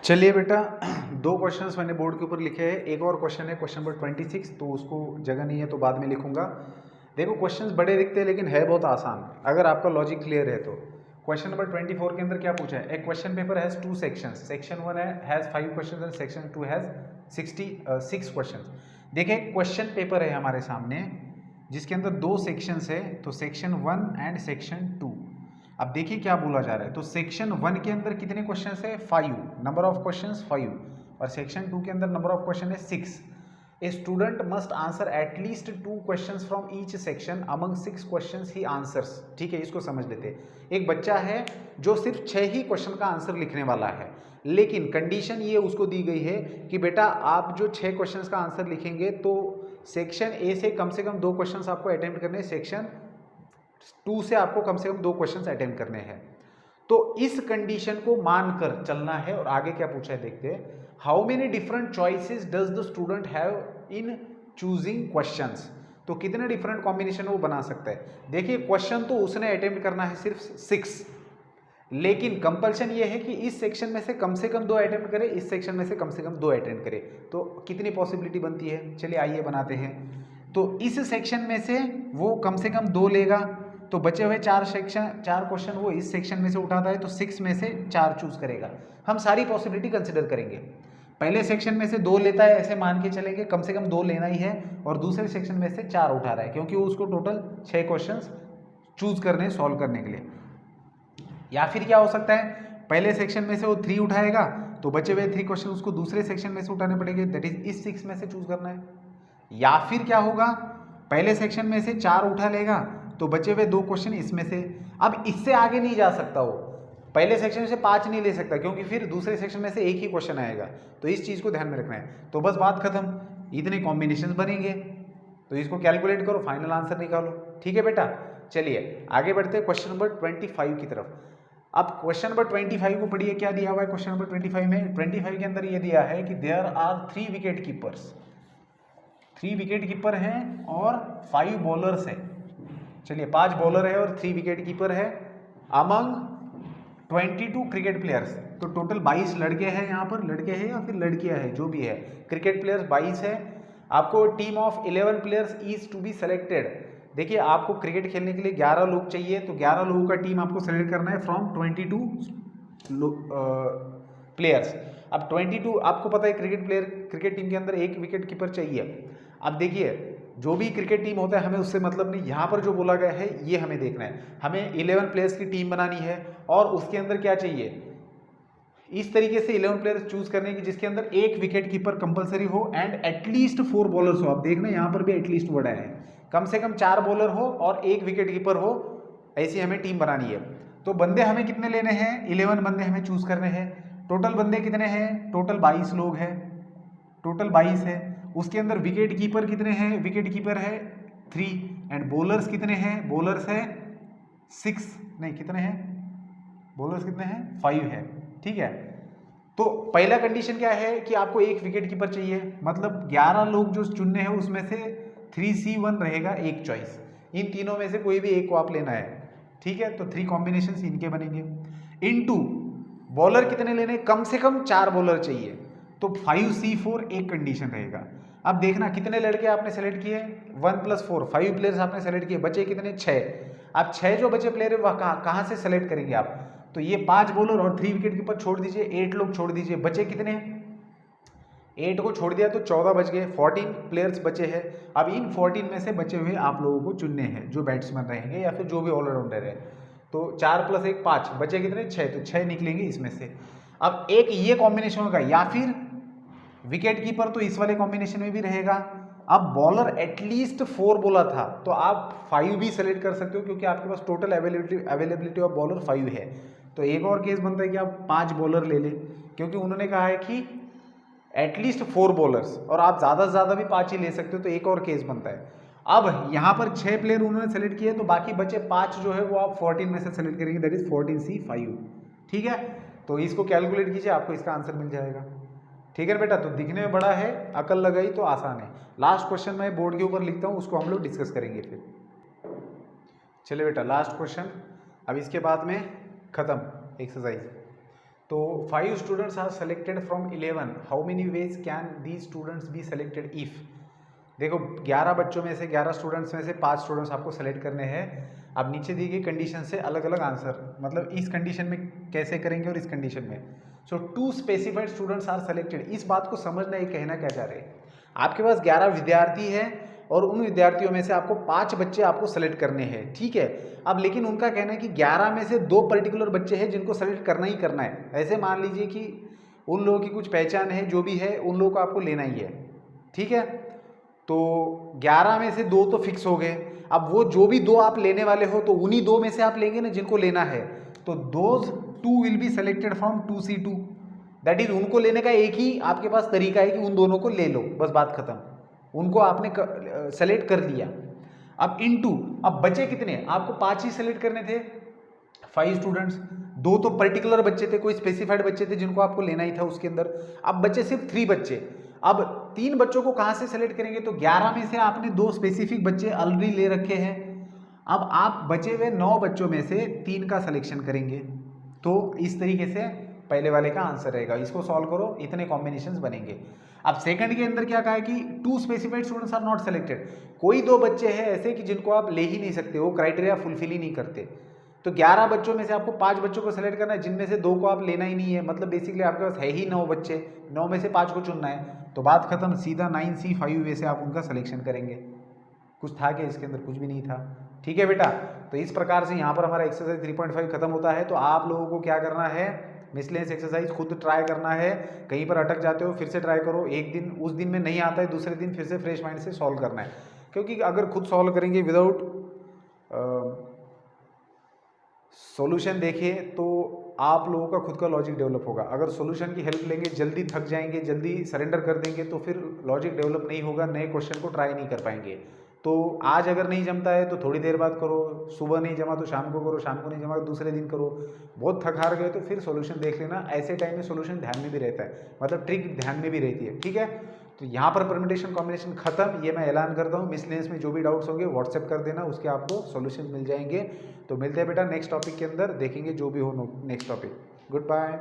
चलिए बेटा, दो क्वेश्चंस मैंने बोर्ड के ऊपर लिखे हैं। एक और क्वेश्चन है क्वेश्चन नंबर 26, तो उसको जगह नहीं है तो बाद में लिखूंगा। देखो क्वेश्चंस बड़े दिखते हैं लेकिन है बहुत आसान अगर आपका लॉजिक क्लियर है तो। क्वेश्चन नंबर 24 के अंदर क्या पूछा है? एक question paper has two sections, section 1 has 5 questions and section 2 has 66 questions. देखिए क्वेश्चन पेपर है हमारे सामने जिसके अंदर दो सेक्शंस है, तो सेक्शन 1 एंड सेक्शन 2। अब देखिए क्या बोला जा रहा है, तो सेक्शन 1 के अंदर कितने क्वेश्चंस है? 5, नंबर ऑफ क्वेश्चंस 5, और सेक्शन 2 के अंदर नंबर ऑफ क्वेश्चन है 6। A student must answer at least 2 questions from each section among 6 questions he answers. ठीक है, इसको समझ लेते हैं। एक बच्चा है जो सिर्फ 6 ही क्वेश्चन का आंसर लिखने वाला है, लेकिन कंडीशन ये उसको दी गई है कि बेटा आप जो 6 क्वेश्चंस का आंसर लिखेंगे तो सेक्शन ए से कम 2 क्वेश्चंस आपको अटेम्प्ट करने हैं, सेक्शन 2 से आपको कम 2 क्वेश्चंस अटेम्प्ट करने हैं। तो इस कंडीशन को मानकर चलना है। और आगे क्या पूछा है देखते हैं। How many different choices does the student have in choosing questions. तो कितने डिफरेंट कॉम्बिनेशन वो बना सकता है। देखिए क्वेश्चन तो उसने अटेम्प्ट करना है सिर्फ 6, लेकिन कंपल्शन ये है कि इस सेक्शन में से कम 2 अटेम्प्ट करे, इस सेक्शन में से कम 2 अटेम्प्ट करे। तो कितनी पॉसिबिलिटी बनती है? चलिए आइए बनाते हैं। तो इस सेक्शन में से वो कम 2 लेगा, तो बचे हुए 4 क्वेश्चन वो इस सेक्शन में से उठाता है, तो 6 में से 4 चूज करेगा। हम सारी पॉसिबिलिटी कंसिडर करेंगे। पहले सेक्शन में से 2 लेता है, ऐसे मान के चलेंगे कम से कम 2 लेना ही है, और दूसरे सेक्शन में से 4 उठा रहा है क्योंकि वो उसको टोटल 6 क्वेश्चन चूज करने सॉल्व करने के लिए। या फिर क्या हो सकता है, पहले सेक्शन में से वो 3 उठाएगा, तो बचे हुए 3 क्वेश्चन उसको दूसरे सेक्शन में से उठाने पड़ेंगे, दैट इज इस 6 में से चूज करना है। या फिर क्या होगा, पहले सेक्शन में से 4 उठा लेगा, तो बचे हुए 2 क्वेश्चन इसमें से। अब इससे आगे नहीं जा सकता वो, पहले सेक्शन से 5 नहीं ले सकता क्योंकि फिर दूसरे सेक्शन में से एक ही क्वेश्चन आएगा। तो इस चीज को ध्यान में रखना है। तो बस बात खत्म, इतने कॉम्बिनेशन बनेंगे, तो इसको कैलकुलेट करो, फाइनल आंसर निकालो। ठीक है बेटा, चलिए आगे बढ़ते हैं क्वेश्चन नंबर 25 की तरफ। अब क्वेश्चन नंबर 25 को पढ़िए, क्या दिया हुआ है क्वेश्चन नंबर 25 में। 25 के अंदर ये दिया है कि there are 3 wicket keepers, 3 wicket keeper हैं और 5 बॉलर्स हैं। चलिए 5 बॉलर है और 3 विकेट कीपर है अमंग 22 क्रिकेट प्लेयर्स। तो टोटल 22 लड़के हैं, यहाँ पर लड़के हैं या फिर लड़कियां हैं जो भी है, क्रिकेट प्लेयर्स 22 है। आपको team of 11 players is to be selected. देखिए आपको क्रिकेट खेलने के लिए 11 लोग चाहिए, तो 11 लोगों का टीम आपको सेलेक्ट करना है फ्रॉम 22 प्लेयर्स। अब 22 आपको पता है क्रिकेट टीम के अंदर एक विकेट कीपर चाहिए। अब देखिए जो भी क्रिकेट टीम होता है हमें उससे मतलब नहीं, यहाँ पर जो बोला गया है ये हमें देखना है। हमें 11 प्लेयर्स की टीम बनानी है और उसके अंदर क्या चाहिए, इस तरीके से 11 प्लेयर्स चूज करने की जिसके अंदर एक विकेट कीपर कंपलसरी हो एंड एटलीस्ट 4 बॉलर्स हो। आप देखना यहाँ पर भी एटलीस्ट वर्ड है, कम से कम 4 बॉलर हो और एक विकेट कीपर हो, ऐसी हमें टीम बनानी है। तो बंदे हमें कितने लेने हैं? 11 बंदे हमें चूज करने हैं। टोटल बंदे कितने हैं? टोटल 22 लोग हैं, टोटल 22 है। उसके अंदर विकेट कीपर कितने हैं? विकेट कीपर है 3 एंड बॉलर्स कितने हैं? बॉलर्स है 6, नहीं कितने हैं बॉलर्स, कितने हैं? 5 है। ठीक है, तो पहला कंडीशन क्या है कि आपको एक विकेट कीपर चाहिए, मतलब 11 लोग जो चुनने हैं उसमें से 3C1 रहेगा एक चॉइस, इन तीनों में से कोई भी एक को आप लेना है। ठीक है, तो 3 कॉम्बिनेशन इनके बनेंगे। इनटू बॉलर कितने लेने? कम से कम 4 बॉलर चाहिए, तो 5C4 एक कंडीशन रहेगा। अब देखना कितने लड़के आपने सेलेक्ट किए, 1 + 4 5 प्लेयर्स आपने सेलेक्ट किए, बचे कितने? 6। अब 6 जो बचे प्लेयर है वह कहाँ से सेलेक्ट करेंगे आप? तो ये 5 बॉलर और 3 विकेट कीपर छोड़ दीजिए, 8 लोग छोड़ दीजिए, बचे कितने? 8 को छोड़ दिया तो 14 बच गए, 14 प्लेयर्स बचे हैं। अब इन 14 में से बचे हुए आप लोगों को चुनने हैं जो बैट्समैन रहेंगे या फिर जो भी ऑलराउंडर है। तो 4 + 1 5, बचे कितने? 6, तो 6 निकलेंगे इसमें से। अब एक ये कॉम्बिनेशन होगा, या फिर विकेट कीपर तो इस वाले कॉम्बिनेशन में भी रहेगा। अब बॉलर एटलीस्ट 4 बोला था, तो आप 5 भी सेलेक्ट कर सकते हो क्योंकि आपके पास टोटल अवेलेबिलिटी ऑफ बॉलर 5 है। तो एक और केस बनता है कि आप 5 बॉलर ले लें, क्योंकि उन्होंने कहा है कि एटलीस्ट 4 बॉलर्स, और आप ज़्यादा से ज़्यादा भी 5 ही ले सकते हो, तो एक और केस बनता है। अब यहाँ पर 6 प्लेयर उन्होंने सेलेक्ट किए, तो बाकी बचे 5 जो है वो आप 14 में से सेलेक्ट करेंगे, दैट इज 14C5। ठीक है, तो इसको कैलकुलेट कीजिए, आपको इसका आंसर मिल जाएगा। ठीक है बेटा, तो दिखने में बड़ा है, अकल लगाई तो आसान है। लास्ट क्वेश्चन मैं बोर्ड के ऊपर लिखता हूँ, उसको हम लोग डिस्कस करेंगे फिर। चलिए बेटा लास्ट क्वेश्चन, अब इसके बाद में खत्म एक्सरसाइज। तो 5 students are selected from 11, how many ways can these students be selected if. देखो 11 बच्चों में से 11 स्टूडेंट्स में से 5 स्टूडेंट्स आपको सेलेक्ट करने हैं। अब नीचे दी गई कंडीशन से अलग अलग आंसर, मतलब इस कंडीशन में कैसे करेंगे और इस कंडीशन में। सो 2 स्पेसिफाइड स्टूडेंट्स आर सेलेक्टेड, इस बात को समझना, ये कहना क्या चाह रहे हैं, आपके पास 11 विद्यार्थी हैं और उन विद्यार्थियों में से आपको 5 बच्चे आपको सेलेक्ट करने हैं, ठीक है। अब लेकिन उनका कहना है कि 11 में से 2 पर्टिकुलर बच्चे हैं जिनको सेलेक्ट करना ही करना है। ऐसे मान लीजिए कि उन लोगों की कुछ पहचान है, जो भी है उन लोगों को आपको लेना ही है, ठीक है। तो 11 में से 2 तो फिक्स हो गए। अब वो जो भी 2 आप लेने वाले हो तो उन्हीं 2 में से आप लेंगे ना जिनको लेना है। तो those 2 will be selected from 2C2, that is उनको लेने का एक ही आपके पास तरीका है कि उन दोनों को ले लो, बस बात खत्म। उनको आपने सेलेक्ट कर लिया। अब इनटू, अब बचे कितने, आपको 5 ही सेलेक्ट करने थे, 5 स्टूडेंट्स, 2 तो पर्टिकुलर बच्चे थे, कोई स्पेसिफाइड बच्चे थे जिनको आपको लेना ही था उसके अंदर। अब बचे सिर्फ 3 बच्चे। अब 3 बच्चों को कहाँ से सेलेक्ट करेंगे, तो 11 में से आपने 2 स्पेसिफिक बच्चे ऑलरेडी ले रखे हैं। अब आप बचे हुए 9 बच्चों में से 3 का सिलेक्शन करेंगे। तो इस तरीके से पहले वाले का आंसर रहेगा। इसको सॉल्व करो, इतने कॉम्बिनेशंस बनेंगे। अब सेकंड के अंदर क्या कहा है कि 2 specified students are not selected, कोई 2 बच्चे हैं ऐसे कि जिनको आप ले ही नहीं सकते, वो क्राइटेरिया फुलफिल ही नहीं करते। तो 11 बच्चों में से आपको 5 बच्चों को सेलेक्ट करना है, जिनमें से 2 को आप लेना ही नहीं है, मतलब बेसिकली आपके पास है ही 9 बच्चे, 9 में से 5 को चुनना है। तो बात खत्म, सीधा 9C5 वे से आप उनका सिलेक्शन करेंगे। कुछ था क्या इसके अंदर, कुछ भी नहीं था, ठीक है बेटा। तो इस प्रकार से यहाँ पर हमारा एक्सरसाइज 3.5 खत्म होता है। तो आप लोगों को क्या करना है, मिसलेनियस एक्सरसाइज खुद ट्राई करना है। कहीं पर अटक जाते हो फिर से ट्राई करो, एक दिन उस दिन में नहीं आता है, दूसरे दिन फिर से फ्रेश माइंड से सॉल्व करना है। क्योंकि अगर खुद सॉल्व करेंगे विदाउट सॉल्यूशन देखें तो आप लोगों का खुद का लॉजिक डेवलप होगा। अगर सॉल्यूशन की हेल्प लेंगे, जल्दी थक जाएंगे, जल्दी सरेंडर कर देंगे, तो फिर लॉजिक डेवलप नहीं होगा, नए क्वेश्चन को ट्राई नहीं कर पाएंगे। तो आज अगर नहीं जमता है तो थोड़ी देर बाद करो, सुबह नहीं जमा तो शाम को करो, शाम को नहीं जमा तो दूसरे दिन करो। बहुत थक हार गए तो फिर सॉल्यूशन देख लेना, ऐसे टाइम में सॉल्यूशन ध्यान में भी रहता है, मतलब ट्रिक ध्यान में भी रहती है, ठीक है। तो यहाँ पर परम्यूटेशन कॉम्बिनेशन खत्म, ये मैं ऐलान करता हूँ। मिसलेनियस में जो भी डाउट्स होंगे व्हाट्सएप कर देना, उसके आपको सॉल्यूशन मिल जाएंगे। तो मिलते हैं बेटा नेक्स्ट टॉपिक के अंदर, देखेंगे जो भी हो नेक्स्ट टॉपिक। Good bye.